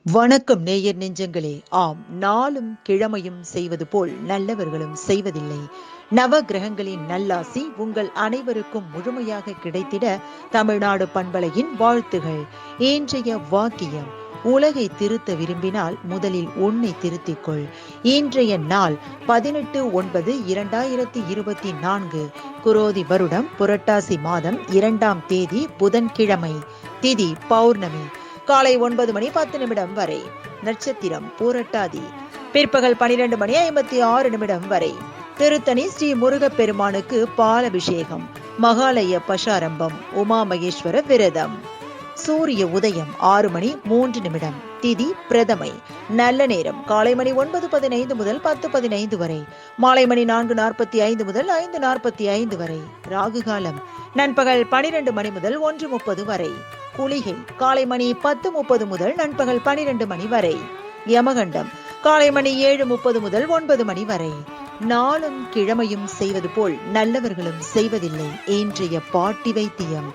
வணக்கம் நேயர் நெஞ்சங்களே. ஆம், நாளும் கிழமையும் செய்வது போல் நல்லவர்களும் செய்வதில்லை. நவ கிரகங்களின் நல்லாசி உங்கள் அனைவருக்கும் முழுமையாக கிடைத்திட தமிழ்நாடு பண்பலையின் வாழ்த்துகள். இன்றைய வாக்கியம்: உலகை திருத்த விரும்பினால் முதலில் உன்னை திருத்திக்கொள். இன்றைய நாள் 18/9/2024, குரோதி வருடம் புரட்டாசி மாதம் 2ஆம் தேதி புதன்கிழமை. திதி பௌர்ணமி. காலை 9:10 வரை. நட்சத்திரம் பூரட்டாதி. பிற்பகல் 12:56 வரை. திருத்தணி ஸ்ரீ முருகப்பெருமானுக்கு பாலபிஷேகம். மகாலய பஷாரம்பம். உமா மகேஸ்வர விரதம். சூரிய உதயம் 6:03. திதி பிரதமை. நல்ல நேரம் காலை மணி 9:15 முதல் 10:15 வரை. மாலை மணி 4:45 முதல் 5:45 வரை. ராகு காலம் நண்பகல் 12 மணி முதல் 1:30 வரை. குளிகை காலை மணி 10:30 முதல் நண்பகல் 12 மணி வரை. யமகண்டம் காலை மணி 7:30 முதல் 9 மணி வரை. நாளும் கிழமையும் செய்வது போல் நல்லவர்களும் செய்வதில்லை. இன்றைய பாட்டி வைத்தியம்: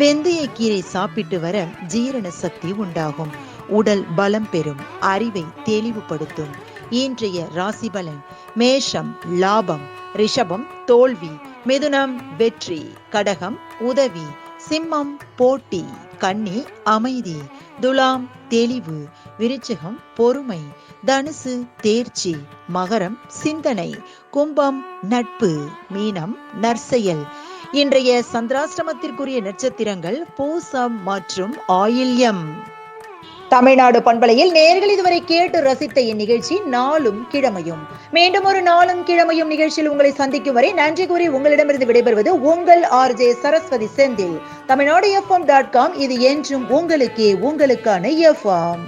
வெந்தய கீரை சாப்பிட்டு வர ஜீரண சக்தி உண்டாகும். உடல் பலம் பெறும். அறிவை தெளிவுபடுத்தும். இன்றைய ராசி பலன்: மேஷம் லாபம், ரிஷபம் தோல்வி, மிதுனம் வெற்றி, கடகம் உதவி, சிம்மம் போட்டி, கன்னி அமைதி, துலாம் தெளிவு, விருச்சிகம் பொறுமை, தனுசு தேர்ச்சி, மகரம் சிந்தனை, கும்பம் நட்பு, மீனம் நற்செயல். இன்றைய சந்திராஷ்டமத்திற்குரிய நட்சத்திரங்கள் பூசம் மற்றும் ஆயில்யம். தமிழ்நாடு பண்பலையில் நேயர்கள் இதுவரை கேட்டு ரசித்த இந்நிகழ்ச்சி நாளும் கிழமையும். மீண்டும் ஒரு நாளும் கிழமையும் நிகழ்ச்சியில் உங்களை சந்திக்கும் வரை நன்றி கூறி உங்களிடமிருந்து விடைபெறுவது உங்கள் RJ சரஸ்வதி செந்தில். தமிழ்நாடு FM.com. இது என்றும் உங்களுக்கே, உங்களுக்கான FM.